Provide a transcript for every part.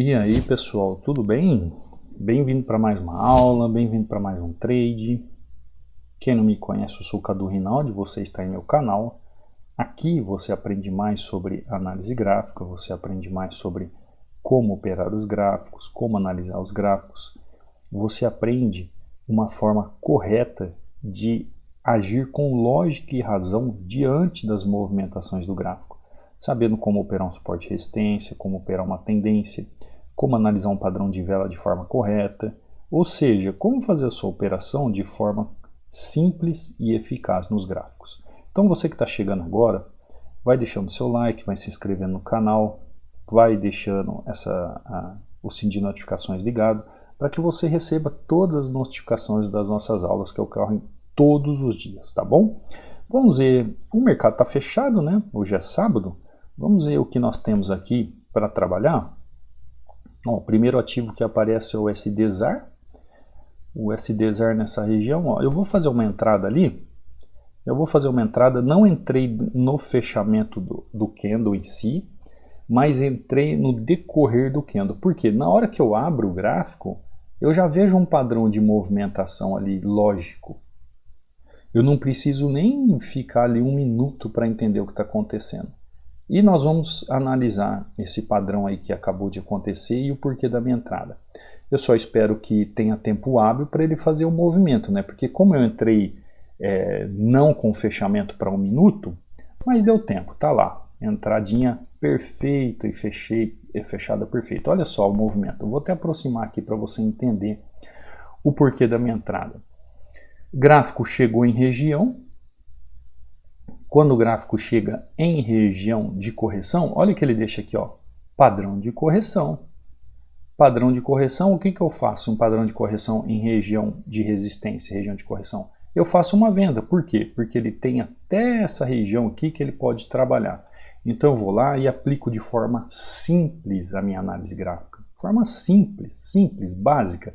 E aí pessoal, tudo bem? Bem-vindo para mais uma aula, bem-vindo para mais um trade. Quem não me conhece, eu sou o Cadu Rinaldi, você está em meu canal. Aqui você aprende mais sobre análise gráfica, você aprende mais sobre como operar os gráficos, como analisar os gráficos. Você aprende uma forma correta de agir com lógica e razão diante das movimentações do gráfico, sabendo como operar um suporte e resistência, como operar uma tendência, como analisar um padrão de vela de forma correta, ou seja, como fazer a sua operação de forma simples e eficaz nos gráficos. Então você que está chegando agora, vai deixando seu like, vai se inscrevendo no canal, vai deixando o sininho de notificações ligado, para que você receba todas as notificações das nossas aulas que ocorrem todos os dias, tá bom? Vamos ver, o mercado está fechado, né? Hoje é sábado. Vamos ver o que nós temos aqui para trabalhar. Ó, o primeiro ativo que aparece é o USD-ZAR. O USD-ZAR nessa região, ó, eu vou fazer uma entrada ali. Não entrei no fechamento do candle em si, mas entrei no decorrer do candle. Porque na hora que eu abro o gráfico, eu já vejo um padrão de movimentação ali lógico. Eu não preciso nem ficar ali um minuto para entender o que está acontecendo. E nós vamos analisar esse padrão aí que acabou de acontecer e o porquê da minha entrada. Eu só espero que tenha tempo hábil para ele fazer o movimento, né? Porque como eu entrei não com fechamento para um minuto, mas deu tempo, tá lá. Entradinha perfeita e fechada perfeita. Olha só o movimento. Eu vou até aproximar aqui para você entender o porquê da minha entrada. Gráfico chegou em região. Quando o gráfico chega em região de correção, olha o que ele deixa aqui, ó, padrão de correção. Padrão de correção, o que eu faço? Um padrão de correção em região de resistência, região de correção. Eu faço uma venda, por quê? Porque ele tem até essa região aqui que ele pode trabalhar. Então eu vou lá e aplico de forma simples a minha análise gráfica. Forma simples, básica.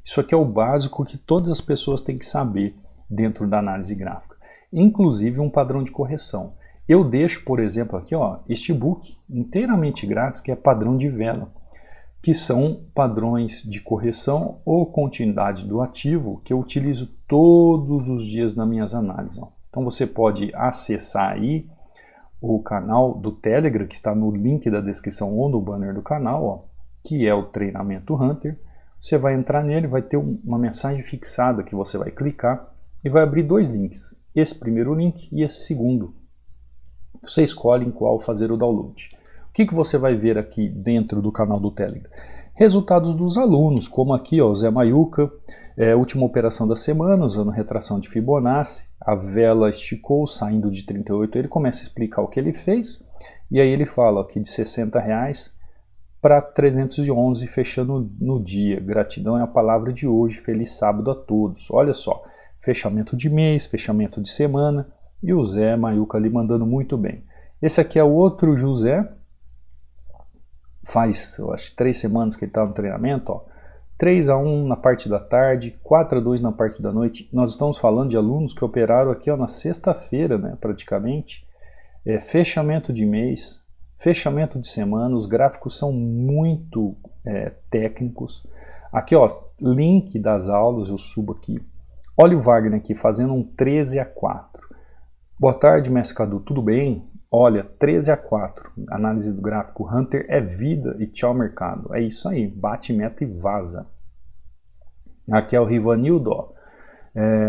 Isso aqui é o básico que todas as pessoas têm que saber dentro da análise gráfica. Inclusive um padrão de correção. Eu deixo, por exemplo, aqui ó, este book inteiramente grátis, que é padrão de vela, que são padrões de correção ou continuidade do ativo que eu utilizo todos os dias nas minhas análises. Ó. Então você pode acessar aí o canal do Telegram, que está no link da descrição ou no banner do canal, ó, que é o Treinamento Hunter. Você vai entrar nele, vai ter uma mensagem fixada que você vai clicar e vai abrir dois links. Esse primeiro link e esse segundo. Você escolhe em qual fazer o download. O que você vai ver aqui dentro do canal do Telegram? Resultados dos alunos, como aqui, ó, Zé Maiuca, última operação da semana, usando retração de Fibonacci, a vela esticou, saindo de 38, ele começa a explicar o que ele fez, e aí ele fala aqui de R$60 para 311, fechando no dia. Gratidão é a palavra de hoje, feliz sábado a todos. Olha só, fechamento de mês, fechamento de semana, e o Zé Maiuca ali mandando muito bem. Esse aqui é o outro José, faz, eu acho, 3 semanas que ele está no treinamento, ó. 3-1 na parte da tarde, 4-2 na parte da noite. Nós estamos falando de alunos que operaram aqui ó, na sexta-feira, né, praticamente. Fechamento de mês, fechamento de semana, os gráficos são muito técnicos. Aqui, ó, link das aulas, eu subo aqui. Olha o Wagner aqui, fazendo um 13-4. Boa tarde, mestre Cadu, tudo bem? Olha, 13-4, análise do gráfico Hunter é vida e tchau mercado. É isso aí, bate meta e vaza. Aqui é o Rivanildo, ó.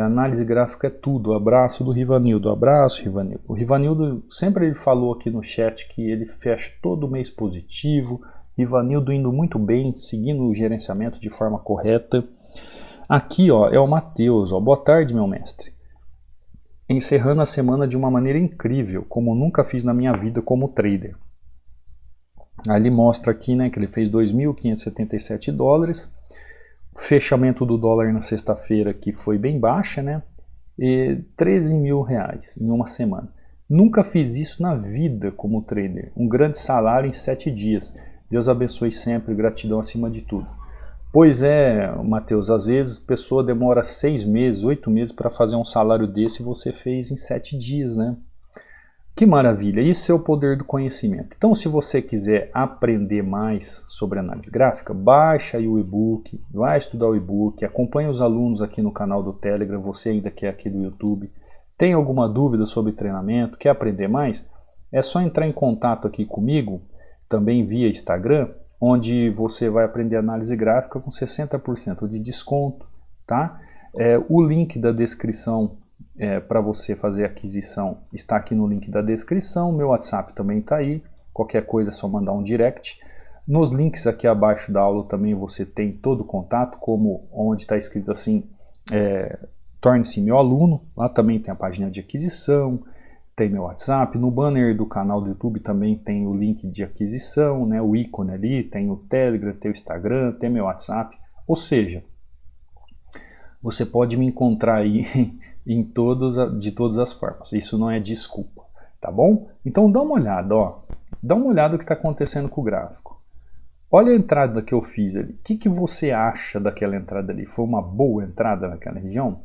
Análise gráfica é tudo, abraço do Rivanildo, abraço Rivanildo. O Rivanildo, sempre ele falou aqui no chat que ele fecha todo mês positivo, Rivanildo indo muito bem, seguindo o gerenciamento de forma correta. Aqui ó, é o Matheus, ó. Boa tarde meu mestre. Encerrando a semana de uma maneira incrível, como nunca fiz na minha vida como trader. Ali mostra aqui né, que ele fez $2.577, fechamento do dólar na sexta-feira que foi bem baixa, né? E R$13 mil em uma semana. Nunca fiz isso na vida como trader, um grande salário em 7 dias. Deus abençoe sempre, gratidão acima de tudo. Pois é, Matheus, às vezes a pessoa demora 6 meses, 8 meses para fazer um salário desse e você fez em 7 dias, né? Que maravilha, isso é o poder do conhecimento. Então, se você quiser aprender mais sobre análise gráfica, baixa aí o e-book, vai estudar o e-book, acompanha os alunos aqui no canal do Telegram, você ainda que é aqui do YouTube. Tem alguma dúvida sobre treinamento, quer aprender mais? É só entrar em contato aqui comigo, também via Instagram, onde você vai aprender análise gráfica com 60% de desconto, tá? O link da descrição para você fazer a aquisição está aqui no link da descrição, meu WhatsApp também está aí, qualquer coisa é só mandar um direct. Nos links aqui abaixo da aula também você tem todo o contato, como onde está escrito assim, torne-se meu aluno, lá também tem a página de aquisição, tem meu WhatsApp, no banner do canal do YouTube também tem o link de aquisição, né, o ícone ali, tem o Telegram, tem o Instagram, tem meu WhatsApp, ou seja, você pode me encontrar aí de todas as formas. Isso não é desculpa, tá bom? Então dá uma olhada, ó. Dá uma olhada no que está acontecendo com o gráfico. Olha a entrada que eu fiz ali. O que você acha daquela entrada ali? Foi uma boa entrada naquela região?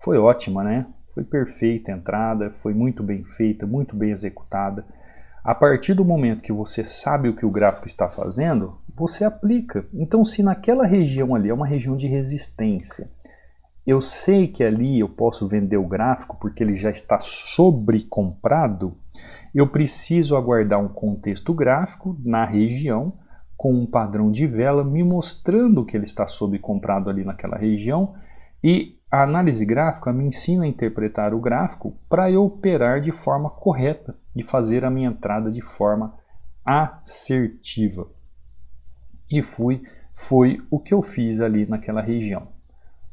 Foi ótima, né? Foi perfeita a entrada, foi muito bem feita, muito bem executada. A partir do momento que você sabe o que o gráfico está fazendo, você aplica. Então, se naquela região ali é uma região de resistência, eu sei que ali eu posso vender o gráfico porque ele já está sobrecomprado, eu preciso aguardar um contexto gráfico na região com um padrão de vela me mostrando que ele está sobrecomprado ali naquela região, e a análise gráfica me ensina a interpretar o gráfico para eu operar de forma correta e fazer a minha entrada de forma assertiva. E foi o que eu fiz ali naquela região.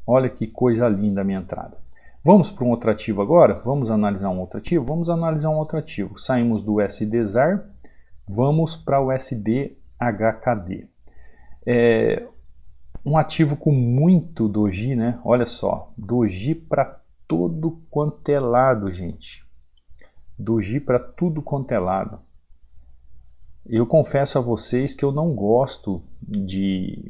Olha que coisa linda a minha entrada. Vamos para um outro ativo agora? Vamos analisar um outro ativo? Vamos analisar um outro ativo. Saímos do USD-ZAR, vamos para o USD-HKD. Um ativo com muito doji, né? Olha só, doji para todo quanto é lado, gente. Doji para tudo quanto é lado. Eu confesso a vocês que eu não gosto de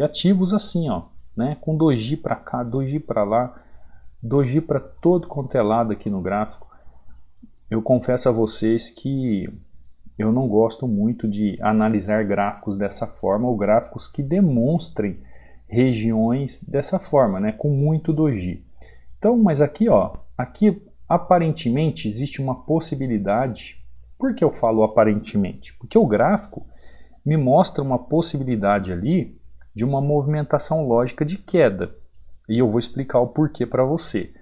ativos assim, ó, né? Com doji para cá, doji para lá, doji para todo quanto é lado aqui no gráfico. Eu confesso a vocês que eu não gosto muito de analisar gráficos dessa forma, ou gráficos que demonstrem regiões dessa forma, né? Com muito doji. Então, mas aqui, ó, aqui aparentemente existe uma possibilidade. Por que eu falo aparentemente? Porque o gráfico me mostra uma possibilidade ali de uma movimentação lógica de queda. E eu vou explicar o porquê para você.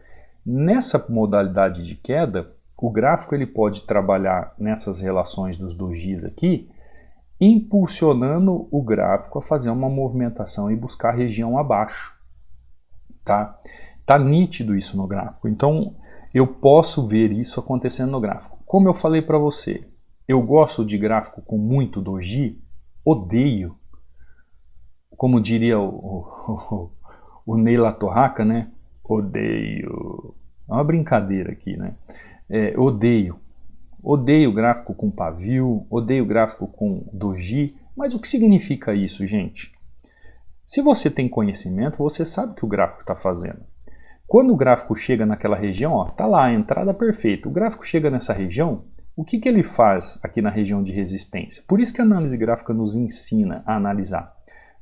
Nessa modalidade de queda, o gráfico ele pode trabalhar nessas relações dos dojis aqui, impulsionando o gráfico a fazer uma movimentação e buscar a região abaixo. Tá nítido isso no gráfico. Então, eu posso ver isso acontecendo no gráfico. Como eu falei para você, eu gosto de gráfico com muito doji, odeio. Como diria o Neila Torraca, né? Odeio. É uma brincadeira aqui, né? Odeio. Odeio gráfico com pavio, odeio gráfico com doji. Mas o que significa isso, gente? Se você tem conhecimento, você sabe o que o gráfico está fazendo. Quando o gráfico chega naquela região, ó, tá lá a entrada perfeita. O gráfico chega nessa região, o que ele faz aqui na região de resistência? Por isso que a análise gráfica nos ensina a analisar.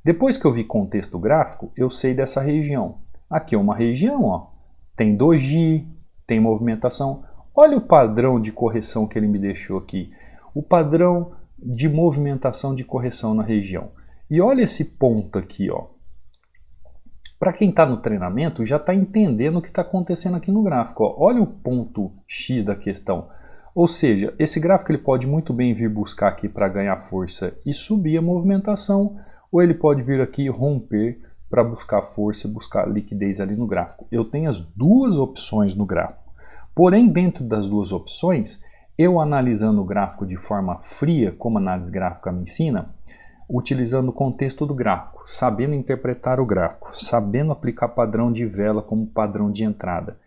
Depois que eu vi contexto gráfico, eu sei dessa região. Aqui é uma região, ó, tem doji, tem movimentação. Olha o padrão de correção que ele me deixou aqui. O padrão de movimentação de correção na região. E olha esse ponto aqui, ó. Para quem está no treinamento, já está entendendo o que está acontecendo aqui no gráfico. Ó. Olha o ponto X da questão. Ou seja, esse gráfico ele pode muito bem vir buscar aqui para ganhar força e subir a movimentação, ou ele pode vir aqui romper para buscar força e buscar liquidez ali no gráfico. Eu tenho as duas opções no gráfico. Porém, dentro das duas opções, eu analisando o gráfico de forma fria, como a análise gráfica me ensina, utilizando o contexto do gráfico, sabendo interpretar o gráfico, sabendo aplicar padrão de vela como padrão de entrada,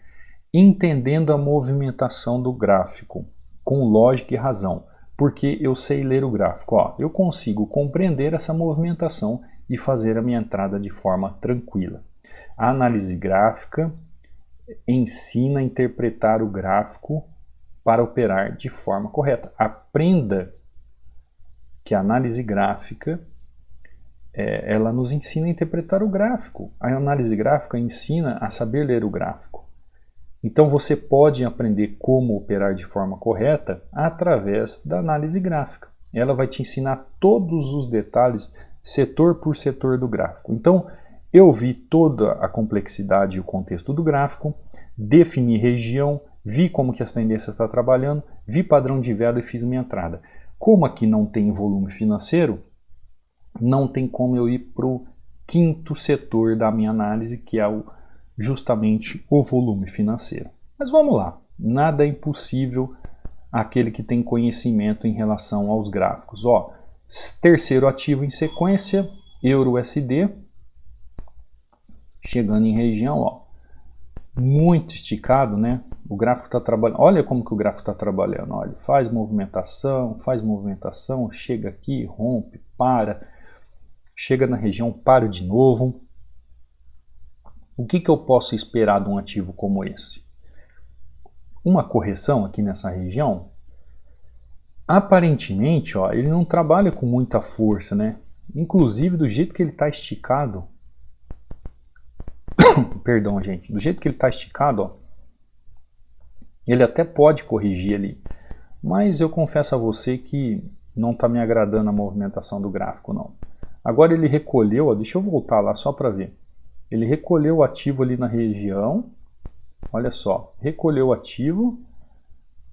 entendendo a movimentação do gráfico com lógica e razão, porque eu sei ler o gráfico. Ó, eu consigo compreender essa movimentação e fazer a minha entrada de forma tranquila. A análise gráfica ensina a interpretar o gráfico para operar de forma correta. Aprenda que a análise gráfica, ela nos ensina a interpretar o gráfico. A análise gráfica ensina a saber ler o gráfico. Então você pode aprender como operar de forma correta através da análise gráfica. Ela vai te ensinar todos os detalhes, setor por setor do gráfico. Então, eu vi toda a complexidade e o contexto do gráfico, defini região, vi como que as tendências estão trabalhando, vi padrão de vela e fiz minha entrada. Como aqui não tem volume financeiro, não tem como eu ir para o quinto setor da minha análise, que é justamente o volume financeiro. Mas vamos lá, nada é impossível àquele que tem conhecimento em relação aos gráficos. Ó, terceiro ativo em sequência, Euro-USD, chegando em região, ó, muito esticado, né? O gráfico está trabalhando, olha como que o gráfico está trabalhando, olha, faz movimentação, chega aqui, rompe, para, chega na região, para de novo. O que eu posso esperar de um ativo como esse? Uma correção aqui nessa região? Aparentemente, ó, ele não trabalha com muita força, né? Inclusive, do jeito que ele está esticado, perdão, gente, do jeito que ele está esticado, ó, ele até pode corrigir ali, mas eu confesso a você que não está me agradando a movimentação do gráfico, não. Agora ele recolheu, ó, deixa eu voltar lá só para ver. Ele recolheu o ativo ali na região, olha só, recolheu o ativo,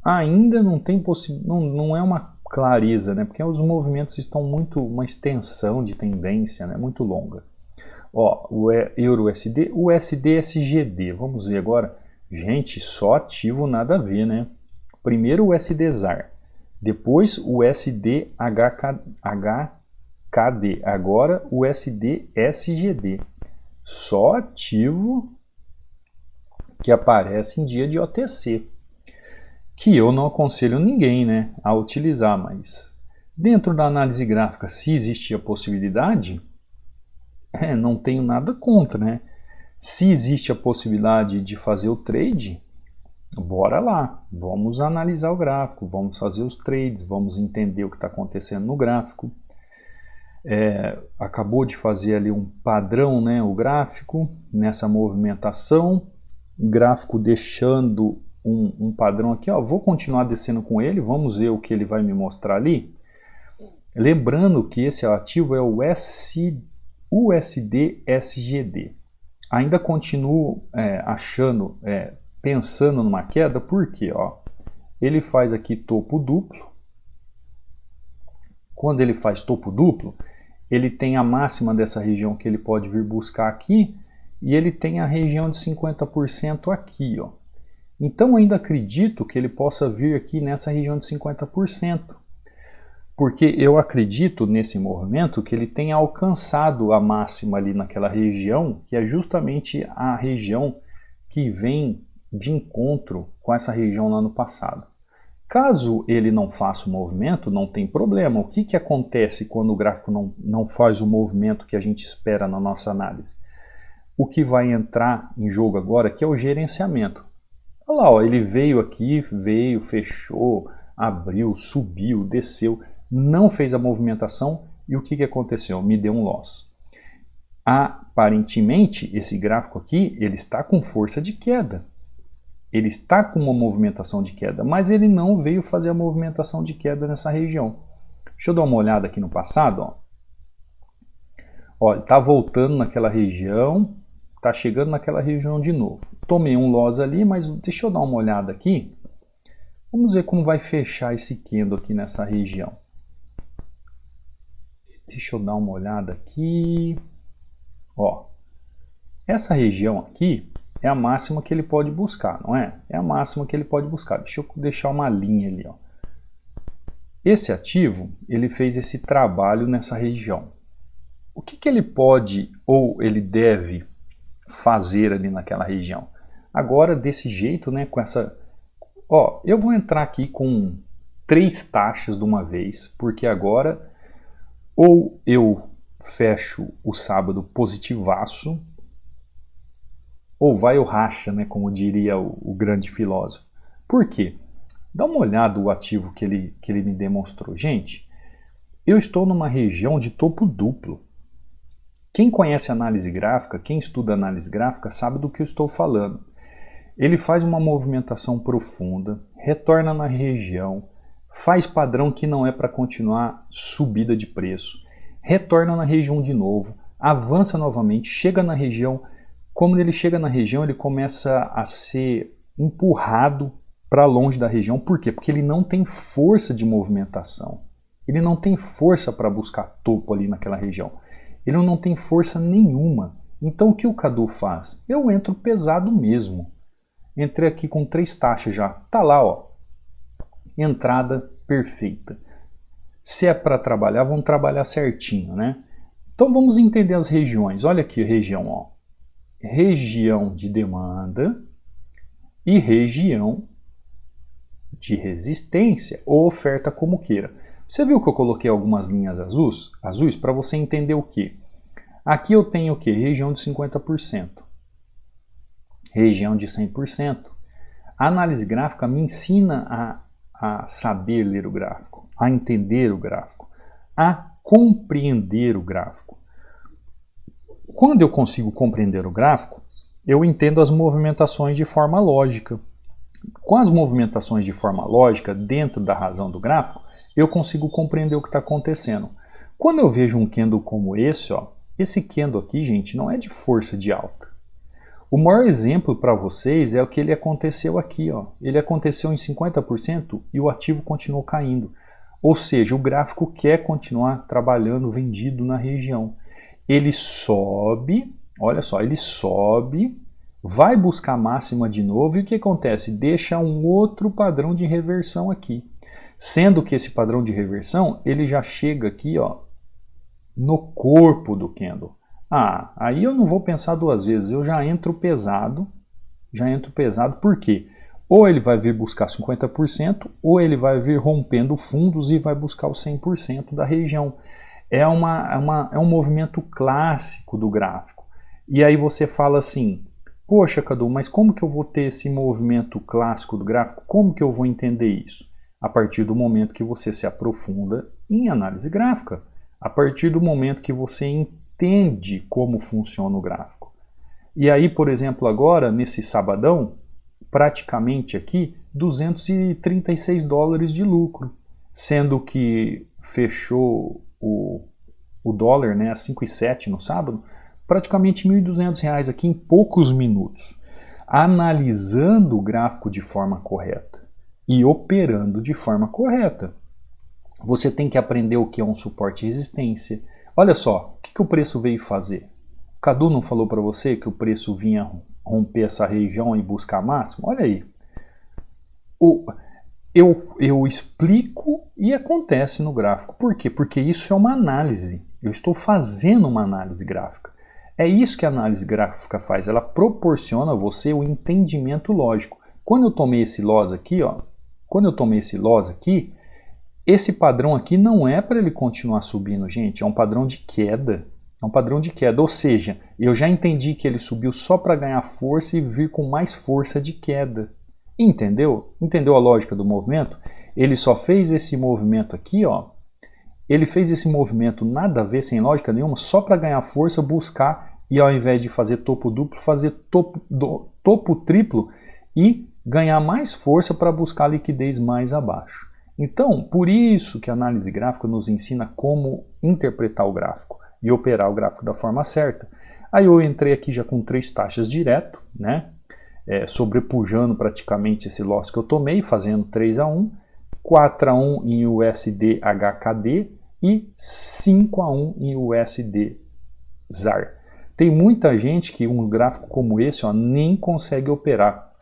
ainda não tem não é uma clareza, né? Porque os movimentos estão uma extensão de tendência, né? Muito longa. Ó, o Euro-USD, o USD-SGD, vamos ver agora. Gente, só ativo nada a ver, né? Primeiro o USD-ZAR, depois o USD-HKD, agora o USD-SGD. Só ativo que aparece em dia de OTC, que eu não aconselho ninguém, né, a utilizar, mas dentro da análise gráfica, se existir a possibilidade, não tenho nada contra, né? Se existe a possibilidade de fazer o trade, bora lá, vamos analisar o gráfico, vamos fazer os trades, vamos entender o que está acontecendo no gráfico. Acabou de fazer ali um padrão, né, o gráfico, nessa movimentação, gráfico deixando um padrão aqui, ó, vou continuar descendo com ele, vamos ver o que ele vai me mostrar ali. Lembrando que esse ativo é o USD-SGD. Ainda continuo pensando numa queda, porque ó, ele faz aqui topo duplo. Quando ele faz topo duplo, ele tem a máxima dessa região que ele pode vir buscar aqui, e ele tem a região de 50% aqui, ó. Então ainda acredito que ele possa vir aqui nessa região de 50%, porque eu acredito nesse movimento que ele tenha alcançado a máxima ali naquela região, que é justamente a região que vem de encontro com essa região lá no passado. Caso ele não faça o movimento, não tem problema. O que acontece quando o gráfico não faz o movimento que a gente espera na nossa análise? O que vai entrar em jogo agora que é o gerenciamento. Olha lá, ó, ele veio aqui, fechou, abriu, subiu, desceu, não fez a movimentação e o que aconteceu? Me deu um loss. Aparentemente, esse gráfico aqui, ele está com força de queda. Ele está com uma movimentação de queda, mas ele não veio fazer a movimentação de queda nessa região. Deixa eu dar uma olhada aqui no passado. Ó, ele está voltando naquela região, está chegando naquela região de novo. Tomei um loss ali, mas deixa eu dar uma olhada aqui. Vamos ver como vai fechar esse candle aqui nessa região. Deixa eu dar uma olhada aqui. Ó, essa região aqui é a máxima que ele pode buscar, não é? É a máxima que ele pode buscar. Deixa eu deixar uma linha ali, ó. Esse ativo, ele fez esse trabalho nessa região. O que ele pode ou ele deve fazer ali naquela região? Agora, desse jeito, né, com essa... Ó, eu vou entrar aqui com 3 taxas de uma vez, porque agora ou eu fecho o sábado positivaço, ou vai ou racha, né, como diria o grande filósofo. Por quê? Dá uma olhada no ativo que ele me demonstrou. Gente, eu estou numa região de topo duplo. Quem conhece análise gráfica, quem estuda análise gráfica, sabe do que eu estou falando. Ele faz uma movimentação profunda, retorna na região, faz padrão que não é para continuar subida de preço, retorna na região de novo, avança novamente, chega na região. Como ele chega na região, ele começa a ser empurrado para longe da região. Por quê? Porque ele não tem força de movimentação. Ele não tem força para buscar topo ali naquela região. Ele não tem força nenhuma. Então o que o Cadu faz? Eu entro pesado mesmo. Entrei aqui com 3 taxas já. Tá lá, ó. Entrada perfeita. Se é para trabalhar, vamos trabalhar certinho, né? Então vamos entender as regiões. Olha aqui a região, ó. Região de demanda e região de resistência ou oferta, como queira. Você viu que eu coloquei algumas linhas azuis para você entender o que? Aqui eu tenho o que? Região de 50%. Região de 100%. A análise gráfica me ensina a saber ler o gráfico, a entender o gráfico, a compreender o gráfico. Quando eu consigo compreender o gráfico, eu entendo as movimentações de forma lógica. Com as movimentações de forma lógica dentro da razão do gráfico, eu consigo compreender o que está acontecendo. Quando eu vejo um candle como esse, ó, esse candle aqui, gente, não é de força de alta. O maior exemplo para vocês é o que ele aconteceu aqui, ó. Ele aconteceu em 50% e o ativo continuou caindo. Ou seja, o gráfico quer continuar trabalhando vendido na região. Ele sobe, olha só, ele sobe, vai buscar a máxima de novo e o que acontece? Deixa um outro padrão de reversão aqui. Sendo que esse padrão de reversão, ele já chega aqui, ó, no corpo do candle. Ah, aí eu não vou pensar 2 vezes, eu já entro pesado, por quê? Ou ele vai vir buscar 50%, ou ele vai vir rompendo fundos e vai buscar os 100% da região. É um movimento clássico do gráfico. E aí você fala assim, poxa, Cadu, mas como que eu vou ter esse movimento clássico do gráfico? Como que eu vou entender isso? A partir do momento que você se aprofunda em análise gráfica. A partir do momento que você entende como funciona o gráfico. E aí, por exemplo, agora, nesse sabadão, praticamente aqui, $236 de lucro. Sendo que fechou o dólar, né, a 5,7 no sábado, praticamente R$1.200 aqui em poucos minutos. Analisando o gráfico de forma correta e operando de forma correta. Você tem que aprender o que é um suporte e resistência. Olha só, o que o preço veio fazer? O Cadu não falou para você que o preço vinha romper essa região e buscar a máxima? Olha aí. Eu explico e acontece no gráfico. Por quê? Porque isso é uma análise. Eu estou fazendo uma análise gráfica. É isso que a análise gráfica faz. Ela proporciona a você o entendimento lógico. Quando eu tomei esse loss aqui, ó, esse padrão aqui não é para ele continuar subindo, gente. É um padrão de queda. É um padrão de queda. Ou seja, eu já entendi que ele subiu só para ganhar força e vir com mais força de queda. Entendeu? Entendeu a lógica do movimento? Ele só fez esse movimento aqui, ó. Ele fez esse movimento nada a ver, sem lógica nenhuma, só para ganhar força, buscar e ao invés de fazer topo duplo, fazer topo triplo e ganhar mais força para buscar liquidez mais abaixo. Então, por isso que a análise gráfica nos ensina como interpretar o gráfico e operar o gráfico da forma certa. Aí eu entrei aqui já com 3 taxas direto, né? Sobrepujando praticamente esse loss que eu tomei, fazendo 3-1, 4-1 em USD HKD e 5-1 em USD ZAR. Tem muita gente que um gráfico como esse, ó, nem consegue operar.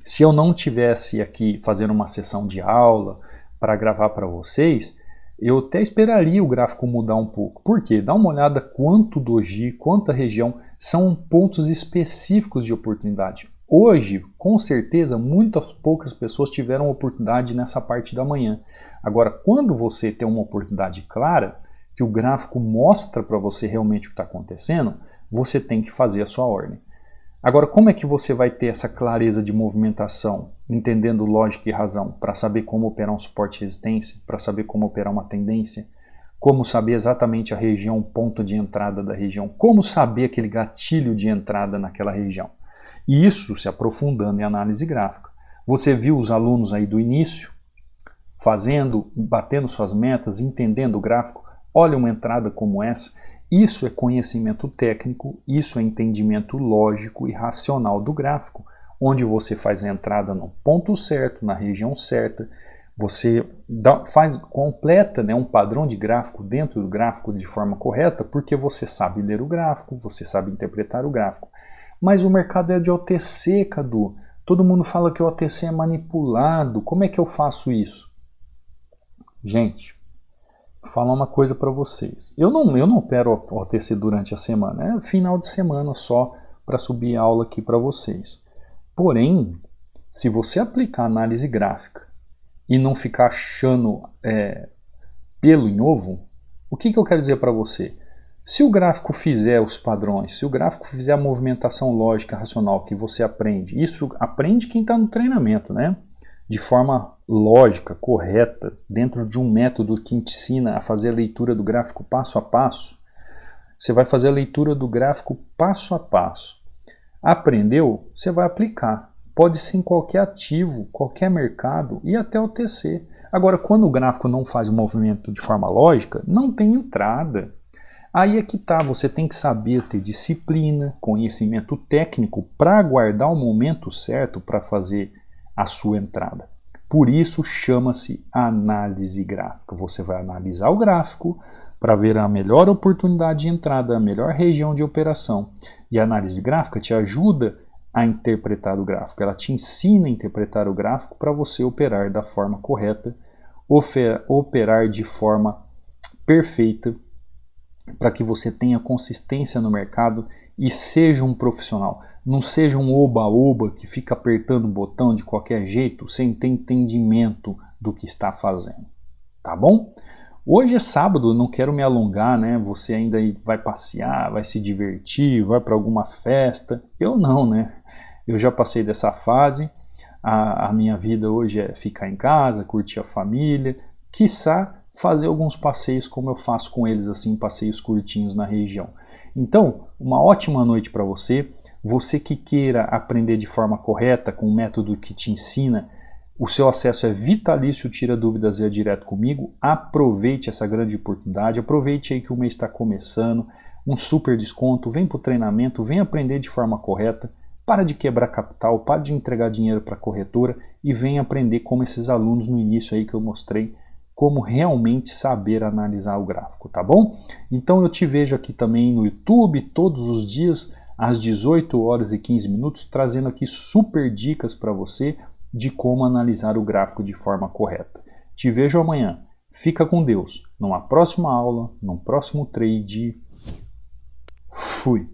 Se eu não tivesse aqui fazendo uma sessão de aula para gravar para vocês, eu até esperaria o gráfico mudar um pouco. Por quê? Dá uma olhada quanto doji, quanta região, são pontos específicos de oportunidade. Hoje, com certeza, muitas poucas pessoas tiveram oportunidade nessa parte da manhã. Agora, quando você tem uma oportunidade clara, que o gráfico mostra para você realmente o que está acontecendo, você tem que fazer a sua ordem. Agora, como é que você vai ter essa clareza de movimentação, entendendo lógica e razão, para saber como operar um suporte e resistência, para saber como operar uma tendência, como saber exatamente a região, ponto de entrada da região, como saber aquele gatilho de entrada naquela região? E isso se aprofundando em análise gráfica. Você viu os alunos aí do início, fazendo, batendo suas metas, entendendo o gráfico? Olha uma entrada como essa. Isso é conhecimento técnico, isso é entendimento lógico e racional do gráfico, onde você faz a entrada no ponto certo, na região certa, você completa, né, um padrão de gráfico dentro do gráfico de forma correta, porque você sabe ler o gráfico, você sabe interpretar o gráfico. Mas o mercado é de OTC, Cadu. Todo mundo fala que o OTC é manipulado. Como é que eu faço isso? Gente, vou falar uma coisa para vocês. Eu não opero OTC durante a semana. É final de semana só para subir aula aqui para vocês. Porém, se você aplicar análise gráfica e não ficar achando pelo em ovo, o que eu quero dizer para você? Se o gráfico fizer os padrões, se o gráfico fizer a movimentação lógica racional que você aprende, isso aprende quem está no treinamento, né? De forma lógica, correta, dentro de um método que te ensina a fazer a leitura do gráfico passo a passo. Você vai fazer a leitura do gráfico passo a passo. Aprendeu? Você vai aplicar. Pode ser em qualquer ativo, qualquer mercado e até OTC. Agora, quando o gráfico não faz o movimento de forma lógica, não tem entrada. Aí é que tá, você tem que saber ter disciplina, conhecimento técnico para aguardar o momento certo para fazer a sua entrada. Por isso chama-se análise gráfica. Você vai analisar o gráfico para ver a melhor oportunidade de entrada, a melhor região de operação. E a análise gráfica te ajuda a interpretar o gráfico. Ela te ensina a interpretar o gráfico para você operar da forma correta, operar de forma perfeita, para que você tenha consistência no mercado e seja um profissional. Não seja um oba-oba que fica apertando o botão de qualquer jeito sem ter entendimento do que está fazendo. Tá bom? Hoje é sábado, não quero me alongar, né? Você ainda vai passear, vai se divertir, vai para alguma festa. Eu não, né? Eu já passei dessa fase. A minha vida hoje é ficar em casa, curtir a família, quiçá fazer alguns passeios como eu faço com eles, assim, passeios curtinhos na região. Então, uma ótima noite para você. Você que queira aprender de forma correta, com um método que te ensina, o seu acesso é vitalício, tira dúvidas e é direto comigo. Aproveite essa grande oportunidade, aproveite aí que o mês está começando, um super desconto, vem para o treinamento, vem aprender de forma correta, para de quebrar capital, para de entregar dinheiro para a corretora e vem aprender como esses alunos no início aí que eu mostrei, como realmente saber analisar o gráfico, tá bom? Então eu te vejo aqui também no YouTube todos os dias às 18 horas e 15 minutos, trazendo aqui super dicas para você de como analisar o gráfico de forma correta. Te vejo amanhã. Fica com Deus. Numa próxima aula, num próximo trade. Fui!